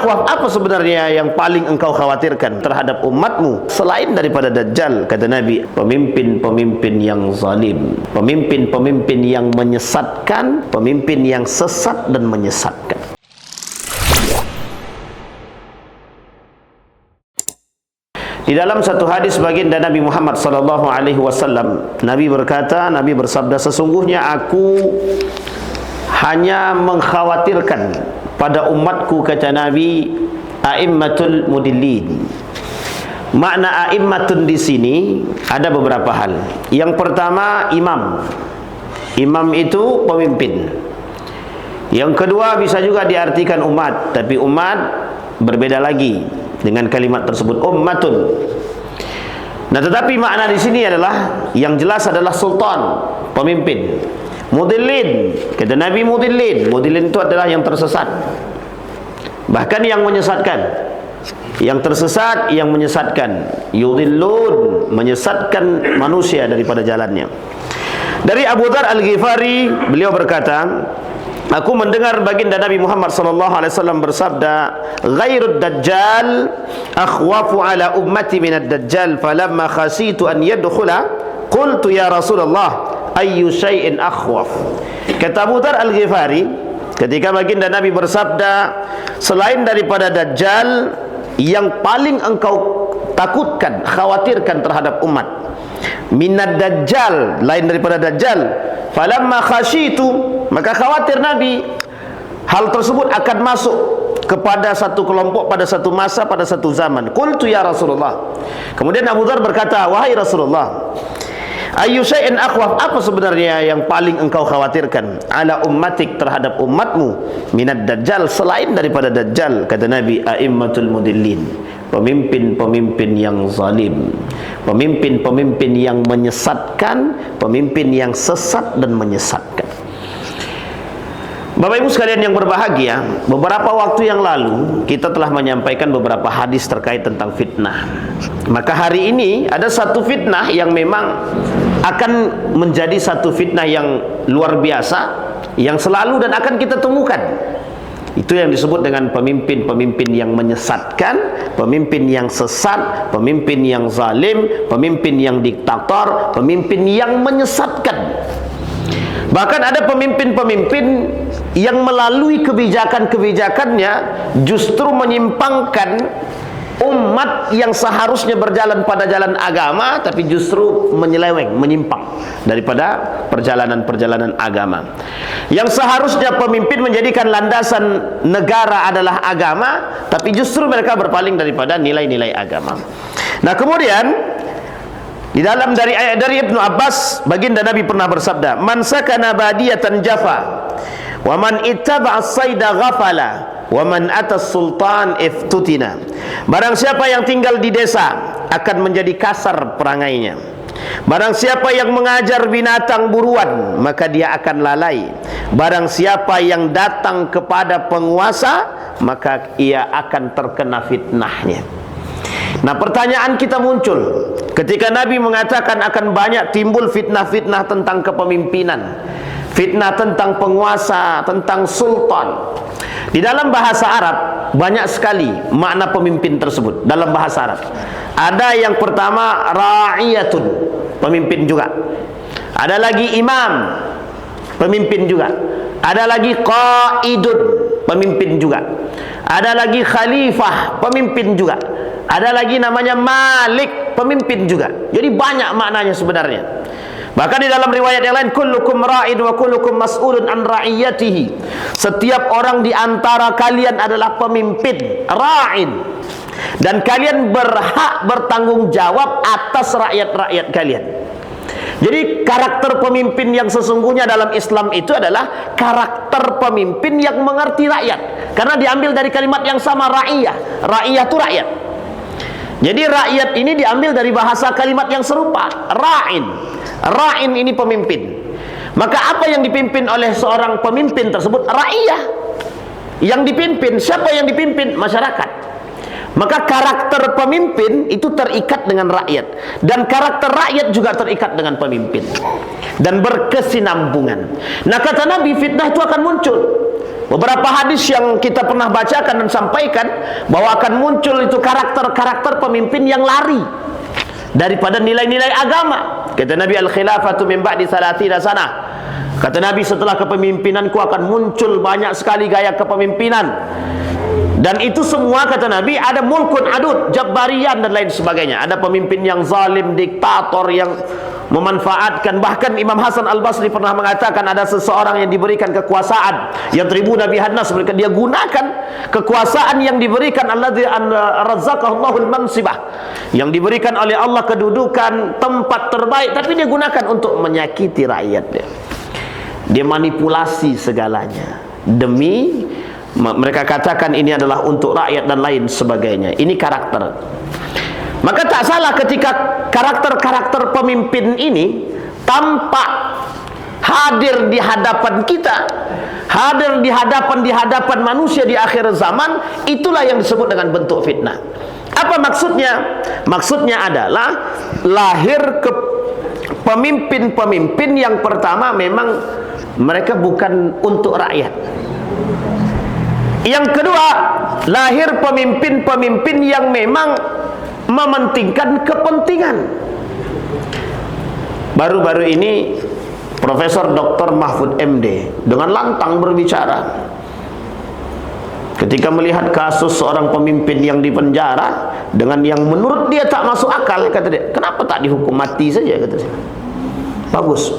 Apa sebenarnya yang paling engkau khawatirkan terhadap umatmu selain daripada Dajjal? Kata Nabi, pemimpin-pemimpin yang zalim, pemimpin-pemimpin yang menyesatkan, pemimpin yang sesat dan menyesatkan. Di dalam satu hadis baginda Nabi Muhammad sallallahu alaihi wasallam, Nabi berkata, Nabi bersabda, sesungguhnya aku hanya mengkhawatirkan pada umatku, kata Nabi, a'immatul mudillin. Makna a'immatun di sini ada beberapa hal. Yang pertama, imam. Imam itu pemimpin. Yang kedua bisa juga diartikan umat, tapi umat berbeda lagi dengan kalimat tersebut, ummatun. Nah, tetapi makna di sini adalah yang jelas adalah sultan, pemimpin. Mudillin, kata Nabi, mudillin. Mudillin itu adalah yang tersesat, bahkan yang menyesatkan. Yang tersesat, yang menyesatkan. Yudillun, menyesatkan manusia daripada jalannya. Dari Abu Dzar Al-Ghifari, beliau berkata, aku mendengar baginda Nabi Muhammad sallallahu alaihi wasallam bersabda, ghairud dajjal akhwafu ala ummati minad dajjal, falamma khasitu an yadkhula qultu ya Rasulullah ayyu syai'in akhwaf. Kata Abu Dzar Al-Ghifari, ketika baginda Nabi bersabda, selain daripada Dajjal, yang paling engkau takutkan, khawatirkan terhadap umat, minad Dajjal, lain daripada Dajjal, falamma khasyitu, maka khawatir Nabi hal tersebut akan masuk kepada satu kelompok, pada satu masa, pada satu zaman. Qultu ya Rasulullah. Kemudian Abu Dzar berkata, wahai Rasulullah, ayyu syai'in akhwaf, apa sebenarnya yang paling engkau khawatirkan ala ummatik, terhadap umatmu, minad Dajjal, selain daripada Dajjal? Kata Nabi, a'immatul mudillin, pemimpin-pemimpin yang zalim, pemimpin-pemimpin yang menyesatkan, pemimpin yang sesat dan menyesatkan. Bapak Ibu sekalian yang berbahagia, beberapa waktu yang lalu kita telah menyampaikan beberapa hadis terkait tentang fitnah. Maka hari ini ada satu fitnah yang memang akan menjadi satu fitnah yang luar biasa, yang selalu dan akan kita temukan. Itu yang disebut dengan pemimpin-pemimpin yang menyesatkan, pemimpin yang sesat, pemimpin yang zalim, pemimpin yang diktator, pemimpin yang menyesatkan. Bahkan ada pemimpin-pemimpin yang melalui kebijakan-kebijakannya justru menyimpangkan umat yang seharusnya berjalan pada jalan agama, tapi justru menyeleweng, menyimpang daripada perjalanan-perjalanan agama. Yang seharusnya pemimpin menjadikan landasan negara adalah agama, tapi justru mereka berpaling daripada nilai-nilai agama. Nah, kemudian di dalam dari ayat dari Ibnu Abbas, baginda Nabi pernah bersabda, man sakana badiyatan jafa wa man ittaba'a as-sayda ghafala wa man atas sultan iftutina. Barang siapa yang tinggal di desa akan menjadi kasar perangainya. Barang siapa yang mengajar binatang buruan, maka dia akan lalai. Barang siapa yang datang kepada penguasa, maka ia akan terkena fitnahnya. Nah, pertanyaan kita muncul ketika Nabi mengatakan akan banyak timbul fitnah-fitnah tentang kepemimpinan, fitnah tentang penguasa, tentang sultan. Di dalam bahasa Arab banyak sekali makna pemimpin tersebut. Dalam bahasa Arab ada yang pertama ra'iyatun, pemimpin juga. Ada lagi imam, pemimpin juga. Ada lagi qaidun, pemimpin juga. Ada lagi khalifah, pemimpin juga. Ada lagi namanya malik, pemimpin juga. Jadi banyak maknanya sebenarnya. Bahkan di dalam riwayat yang lain, kullukum ra'in wa kullukum mas'ulun an ra'iyatihi. Setiap orang di antara kalian adalah pemimpin, ra'in. Dan kalian berhak bertanggung jawab atas rakyat-rakyat kalian. Jadi karakter pemimpin yang sesungguhnya dalam Islam itu adalah karakter pemimpin yang mengerti rakyat. Karena diambil dari kalimat yang sama, ra'iyah. Ra'iyah itu rakyat. Jadi rakyat ini diambil dari bahasa kalimat yang serupa, ra'in. Ra'in ini pemimpin. Maka apa yang dipimpin oleh seorang pemimpin tersebut? Ra'iyah. Yang dipimpin, siapa yang dipimpin? Masyarakat. Maka karakter pemimpin itu terikat dengan rakyat, dan karakter rakyat juga terikat dengan pemimpin, dan berkesinambungan. Nah, kata Nabi, fitnah itu akan muncul. Beberapa hadis yang kita pernah bacakan dan sampaikan bahwa akan muncul itu karakter-karakter pemimpin yang lari daripada nilai-nilai agama. Kata Nabi, al-khilafatu min ba'di 30 sanah. Kata Nabi, setelah kepemimpinanku akan muncul banyak sekali gaya kepemimpinan. Dan itu semua, kata Nabi, ada mulkun adud, jabbarian dan lain sebagainya. Ada pemimpin yang zalim, diktator yang memanfaatkan. Bahkan Imam Hasan Al-Basri pernah mengatakan ada seseorang yang diberikan kekuasaan, yang tribu Nabi Hadnas, mereka dia gunakan kekuasaan yang diberikan alladzi razzaqahullahu al-mansibah, yang diberikan oleh Allah kedudukan, tempat terbaik, tapi dia gunakan untuk menyakiti rakyat dia. Dia manipulasi segalanya demi mereka katakan ini adalah untuk rakyat dan lain sebagainya. Ini karakter. Maka tak salah ketika karakter-karakter pemimpin ini tampak hadir di hadapan kita, hadir di hadapan manusia di akhir zaman. Itulah yang disebut dengan bentuk fitnah. Apa maksudnya? Maksudnya adalah lahir ke pemimpin-pemimpin yang pertama memang mereka bukan untuk rakyat. Yang kedua, lahir pemimpin-pemimpin yang memang mementingkan kepentingan. Baru-baru ini Profesor Dr. Mahfud MD dengan lantang berbicara ketika melihat kasus seorang pemimpin yang dipenjara dengan yang menurut dia tak masuk akal. Kata dia, kenapa tak dihukum mati saja, kata dia. Bagus,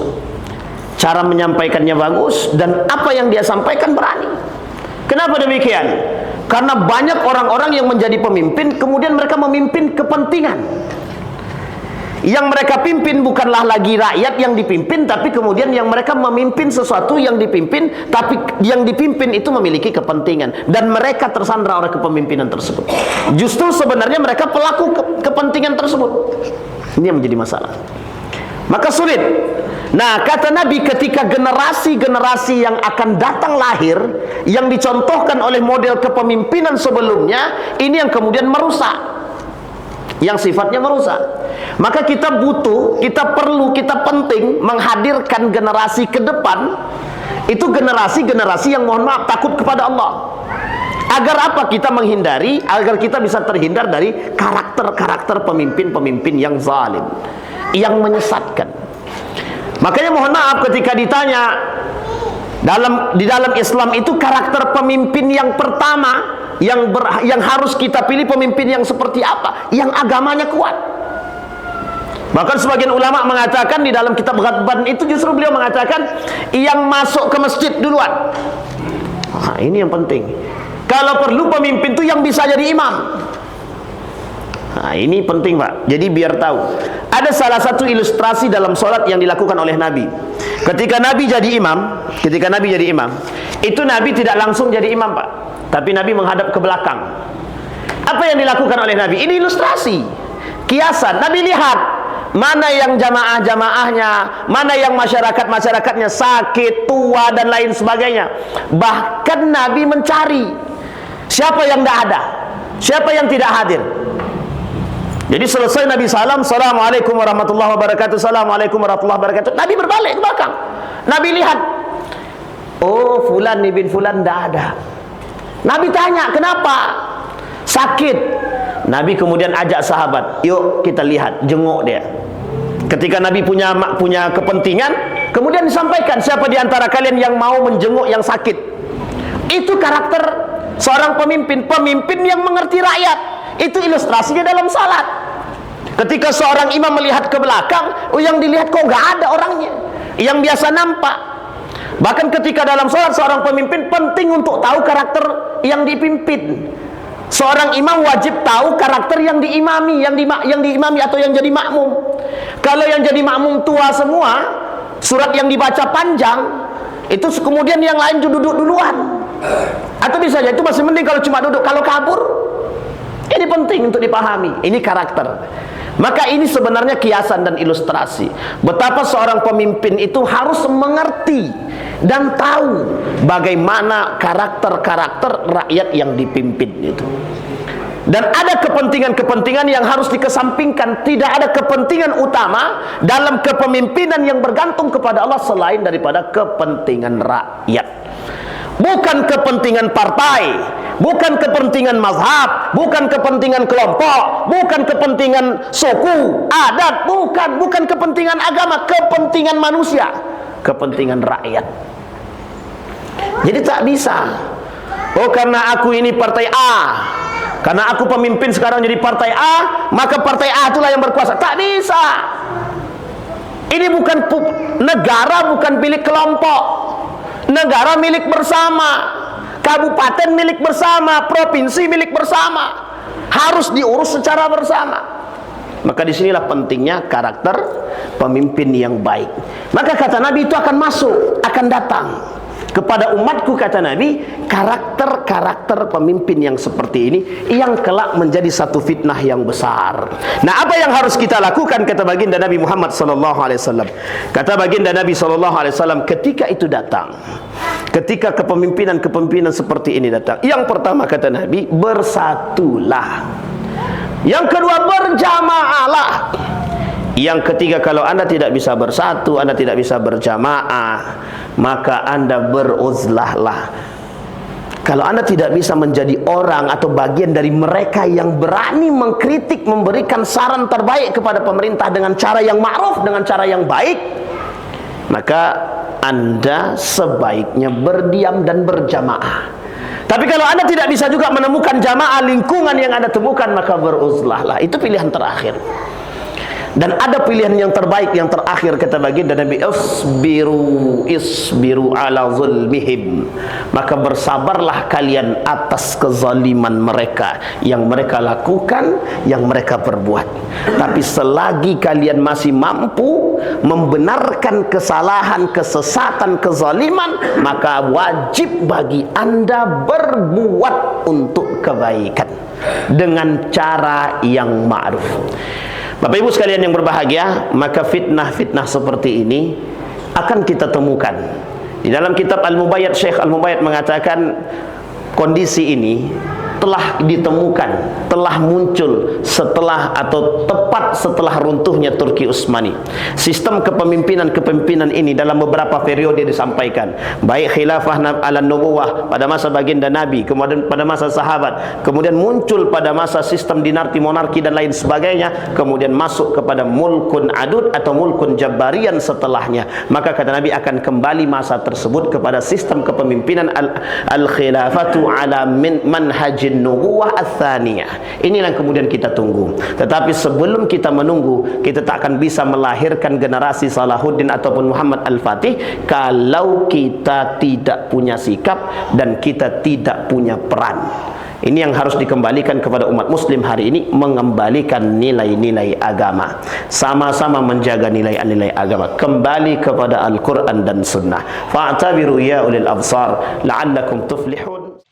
cara menyampaikannya bagus, dan apa yang dia sampaikan berani. Kenapa demikian? Karena banyak orang-orang yang menjadi pemimpin, kemudian mereka memimpin kepentingan. Yang mereka pimpin bukanlah lagi rakyat yang dipimpin, tapi kemudian yang mereka memimpin sesuatu yang dipimpin, tapi yang dipimpin itu memiliki kepentingan, dan mereka tersandra oleh kepemimpinan tersebut. Justru sebenarnya mereka pelaku kepentingan tersebut. Ini yang menjadi masalah. Maka sulit. Nah, kata Nabi, ketika generasi-generasi yang akan datang lahir, yang dicontohkan oleh model kepemimpinan sebelumnya, ini yang kemudian merusak, yang sifatnya merusak. Maka kita butuh, kita perlu, kita penting menghadirkan generasi ke depan. Itu generasi-generasi yang, mohon maaf, takut kepada Allah. Agar apa? Kita menghindari, agar kita bisa terhindar dari karakter-karakter pemimpin-pemimpin yang zalim, yang menyesatkan. Makanya mohon maaf ketika ditanya di dalam Islam itu karakter pemimpin yang pertama yang harus kita pilih, pemimpin yang seperti apa? Yang agamanya kuat. Bahkan sebagian ulama mengatakan di dalam kitab Ghadban itu justru beliau mengatakan yang masuk ke masjid duluan. Nah, ini yang penting. Kalau perlu pemimpin itu yang bisa jadi imam. Nah, ini penting, Pak. Jadi biar tahu. Ada salah satu ilustrasi dalam sholat yang dilakukan oleh Nabi. Ketika Nabi jadi imam, itu Nabi tidak langsung jadi imam, Pak. Tapi Nabi menghadap ke belakang. Apa yang dilakukan oleh Nabi? Ini ilustrasi, kiasan. Nabi lihat mana yang jamaah-jamaahnya, mana yang masyarakat-masyarakatnya sakit, tua dan lain sebagainya. Bahkan Nabi mencari siapa yang tidak ada, siapa yang tidak hadir. Jadi selesai Nabi salam, assalamualaikum warahmatullahi wabarakatuh, assalamualaikum warahmatullahi wabarakatuh, Nabi berbalik ke belakang. Nabi lihat, oh fulan bin fulan tidak ada. Nabi tanya, kenapa? Sakit. Nabi kemudian ajak sahabat, yuk kita lihat, jenguk dia. Ketika Nabi punya kepentingan, kemudian disampaikan, siapa di antara kalian yang mau menjenguk yang sakit? Itu karakter seorang pemimpin, pemimpin yang mengerti rakyat. Itu ilustrasinya dalam salat. Ketika seorang imam melihat ke belakang, yang dilihat kok nggak ada orangnya, yang biasa nampak. Bahkan ketika dalam salat, seorang pemimpin penting untuk tahu karakter yang dipimpin. Seorang imam wajib tahu karakter yang diimami, yang diimami atau yang jadi makmum. Kalau yang jadi makmum tua semua, surat yang dibaca panjang, itu kemudian yang lain duduk duluan. Atau bisa jadi itu masih mending kalau cuma duduk. Kalau kabur, ini penting untuk dipahami. Ini karakter. Maka ini sebenarnya kiasan dan ilustrasi betapa seorang pemimpin itu harus mengerti dan tahu bagaimana karakter-karakter rakyat yang dipimpin itu. Dan ada kepentingan-kepentingan yang harus dikesampingkan. Tidak ada kepentingan utama dalam kepemimpinan yang bergantung kepada Allah selain daripada kepentingan rakyat. Bukan kepentingan partai, bukan kepentingan mazhab, bukan kepentingan kelompok, bukan kepentingan suku, adat, bukan kepentingan agama, kepentingan manusia, kepentingan rakyat. Jadi tak bisa, oh karena aku ini partai A, karena aku pemimpin sekarang jadi partai A, maka partai A itulah yang berkuasa. Tak bisa. Ini bukan negara, bukan milik kelompok. Negara milik bersama, kabupaten milik bersama, provinsi milik bersama. Harus diurus secara bersama. Maka disinilah pentingnya karakter pemimpin yang baik. Maka kata Nabi itu akan masuk, akan datang kepada umatku, kata Nabi, karakter-karakter pemimpin yang seperti ini yang kelak menjadi satu fitnah yang besar. Nah, apa yang harus kita lakukan, kata baginda Nabi Muhammad SAW. Kata baginda Nabi SAW, ketika itu datang, ketika kepemimpinan seperti ini datang, yang pertama kata Nabi, bersatulah. Yang kedua, berjamaahlah. Yang ketiga, kalau anda tidak bisa bersatu, anda tidak bisa berjamaah, maka anda beruzlahlah. Kalau anda tidak bisa menjadi orang atau bagian dari mereka yang berani mengkritik, memberikan saran terbaik kepada pemerintah dengan cara yang ma'ruf, dengan cara yang baik, maka anda sebaiknya berdiam dan berjamaah. Tapi kalau anda tidak bisa juga menemukan jamaah lingkungan yang anda temukan, maka beruzlahlah. Itu pilihan terakhir. Dan ada pilihan yang terbaik, yang terakhir, kata baginda Nabi, isbiru ala zulmihim. Maka bersabarlah kalian atas kezaliman mereka yang mereka lakukan, yang mereka perbuat. Tapi selagi kalian masih mampu membenarkan kesalahan, kesesatan, kezaliman, maka wajib bagi anda berbuat untuk kebaikan dengan cara yang ma'ruf. Bapak Ibu sekalian yang berbahagia, maka fitnah-fitnah seperti ini akan kita temukan. Di dalam kitab Al-Mubayyad, Syekh Al-Mubayyad mengatakan kondisi ini telah ditemukan, telah muncul setelah atau tepat setelah runtuhnya Turki Utsmani. Sistem kepemimpinan ini dalam beberapa periode disampaikan, baik khilafah ala-nubuwah pada masa baginda Nabi, kemudian pada masa sahabat, kemudian muncul pada masa sistem dinasti monarki dan lain sebagainya, kemudian masuk kepada mulkun adud atau mulkun jabbarian setelahnya. Maka kata Nabi akan kembali masa tersebut kepada sistem kepemimpinan al-khilafatu ala manhajin nubuwah ats-tsaniyah. Inilah yang kemudian kita tunggu. Tetapi sebelum kita menunggu, kita tak akan bisa melahirkan generasi Salahuddin ataupun Muhammad Al-Fatih kalau kita tidak punya sikap dan kita tidak punya peran. Ini yang harus dikembalikan kepada umat muslim hari ini, mengembalikan nilai-nilai agama, sama-sama menjaga nilai-nilai agama, kembali kepada Al-Quran dan Sunnah. Fa'tabiru ya ulil absar la'allakum tuflihun.